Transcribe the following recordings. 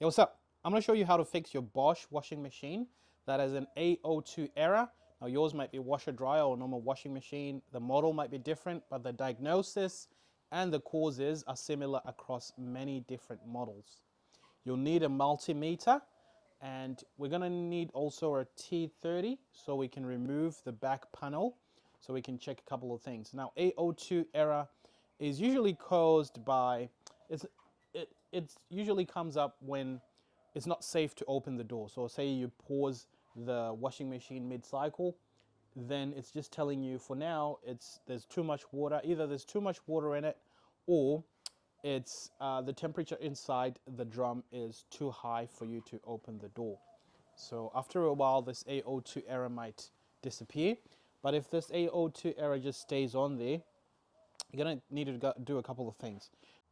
Hey, what's up? I'm going to show you how to fix your Bosch washing machine that has an A02 error. Now yours might be washer dryer or normal washing machine. The model might be different, but the diagnosis and the causes are similar across many different models. You'll need a multimeter, and we're going to need also a T30 so we can remove the back panel so we can check a couple of things. Now A02 error is usually caused by it usually comes up when it's not safe to open the door. So say you pause the washing machine mid-cycle, then it's just telling you for now there's too much water. Either there's too much water in it, or it's the temperature inside the drum is too high for you to open the door. So after a while, this A02 error might disappear. But if this A02 error just stays on there, you're going to need to do a couple of things.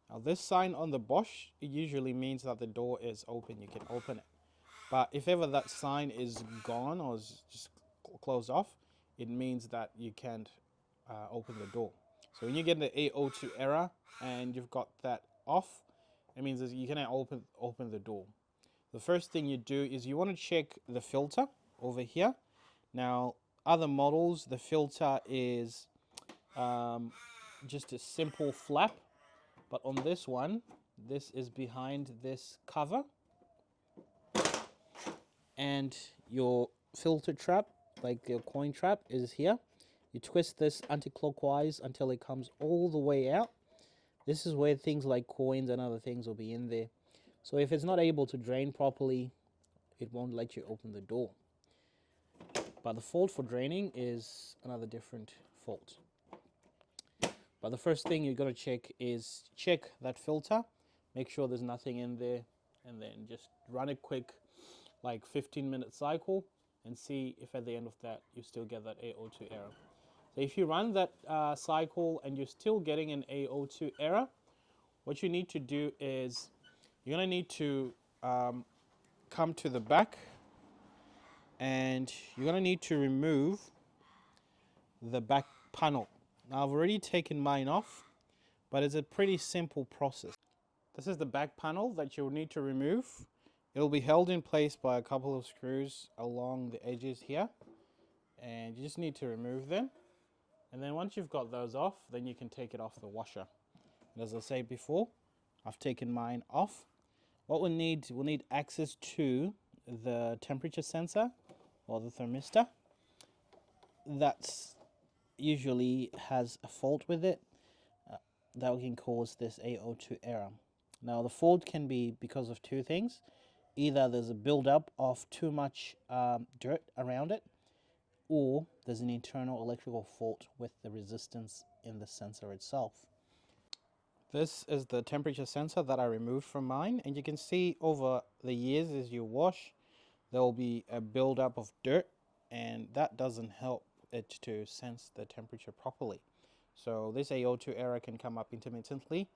Now this sign on the Bosch, it usually means that the door is open, you can open it. But if ever that sign is gone or is just closed off, it means that you can't open the door. So when you get the A02 error and you've got that off, it means that you cannot open the door. The first thing you do is you want to check the filter over here. Now other models, the filter is just a simple flap. But on this one, this is behind this cover. And your filter trap, like your coin trap, is here. You twist this anti-clockwise until it comes all the way out. This is where things like coins and other things will be in there. So if it's not able to drain properly, it won't let you open the door. But the fault for draining is another different fault. But the first thing you're going to check is check that filter, make sure there's nothing in there, and then just run a quick like 15-minute cycle and see if at the end of that you still get that A02 error. So if you run that cycle and you're still getting an A02 error, what you need to do is you're going to need to come to the back, and you're going to need to remove the back panel. Now I've already taken mine off, but it's a pretty simple process. This is the back panel that you'll need to remove. It'll be held in place by a couple of screws along the edges here, and you just need to remove them. And then once you've got those off, then you can take it off the washer. And as I said before, I've taken mine off. What we'll need access to the temperature sensor or the thermistor. That's usually has a fault with it that can cause this A02 error. Now the fault can be because of two things. Either there's a buildup of too much dirt around it, or there's an internal electrical fault with the resistance in the sensor itself. This is the temperature sensor that I removed from mine, and you can see over the years as you wash, there will be a buildup of dirt, and that doesn't help it to sense the temperature properly. So this A02 error can come up intermittently,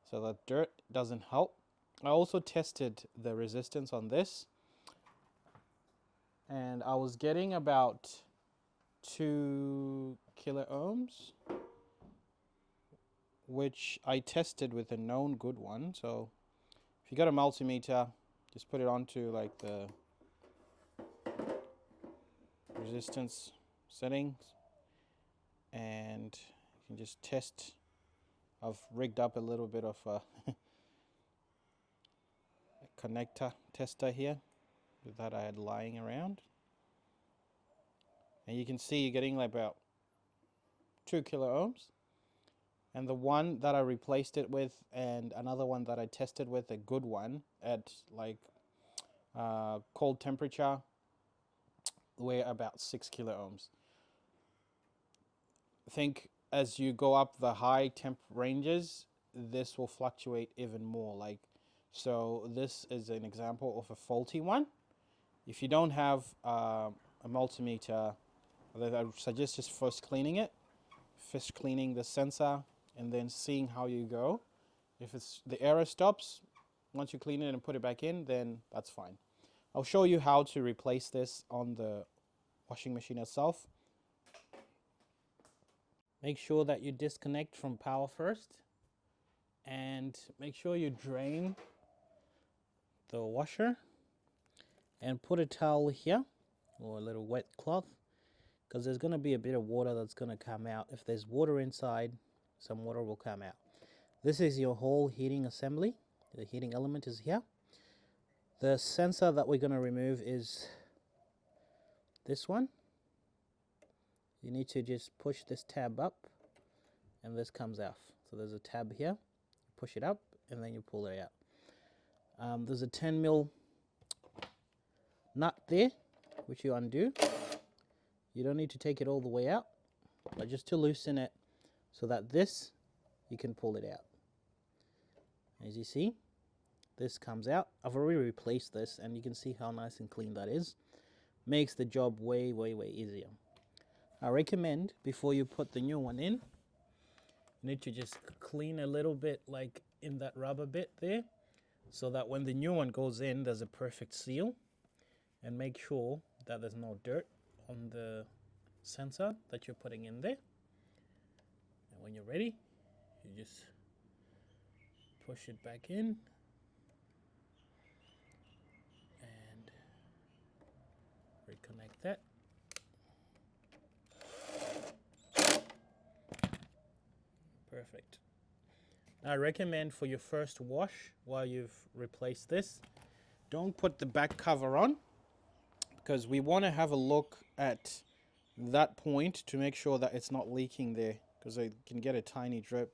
so the dirt doesn't help. I also tested the resistance on this, and I was getting about 2 kilo ohms, which I tested with a known good one. So if you got a multimeter, just put it onto like the resistance settings, and you can just test. I've rigged up a little bit of a connector tester here that I had lying around, and you can see you're getting like about 2 kilo ohms. And the one that I replaced it with, and another one that I tested with, a good one at like cold temperature, we're about 6 kilo ohms. I think as you go up the high temp ranges, this will fluctuate even more. Like, so this is an example of a faulty one. If you don't have a multimeter, I suggest just first cleaning the sensor, and then seeing how you go. If the error stops, once you clean it and put it back in, then that's fine. I'll show you how to replace this on the washing machine itself. Make sure that you disconnect from power first, and make sure you drain the washer and put a towel here or a little wet cloth, because there's going to be a bit of water that's going to come out. If there's water inside, some water will come out. This is your whole heating assembly. The heating element is here. The sensor that we're going to remove is this one. You need to just push this tab up and this comes off. So there's a tab here, push it up and then you pull it out. There's a 10mm nut there, which you undo. You don't need to take it all the way out, but just to loosen it so that this, you can pull it out. As you see, this comes out. I've already replaced this and you can see how nice and clean that is. Makes the job way easier. I recommend before you put the new one in, you need to just clean a little bit, like in that rubber bit there, so that when the new one goes in, there's a perfect seal. And make sure that there's no dirt on the sensor that you're putting in there. And when you're ready, you just push it back in and reconnect that. Perfect. I recommend for your first wash, while you've replaced this, don't put the back cover on, because we want to have a look at that point to make sure that it's not leaking there, because you can get a tiny drip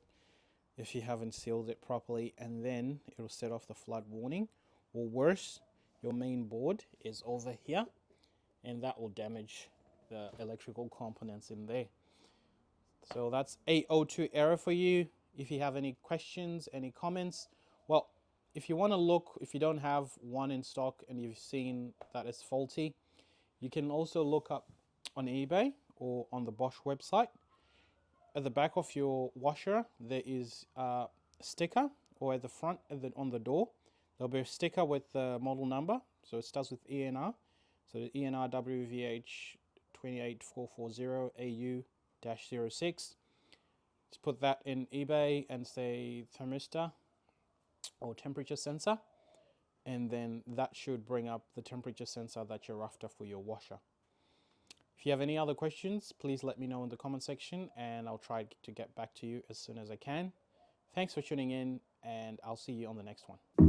if you haven't sealed it properly, and then it'll set off the flood warning. Or worse, your main board is over here and that will damage the electrical components in there. So that's A02 error for you. If you have any questions, any comments, well, if you want to look, if you don't have one in stock and you've seen that it's faulty, you can also look up on eBay or on the Bosch website. At the back of your washer, there is a sticker, or at the front on the door, there'll be a sticker with the model number. So it starts with ENR. So the ENR WVH 28440 AU-06. Just put that in eBay and say thermistor or temperature sensor, and then that should bring up the temperature sensor that you're after for your washer. If you have any other questions, please let me know in the comment section and I'll try to get back to you as soon as I can. Thanks for tuning in and I'll see you on the next one.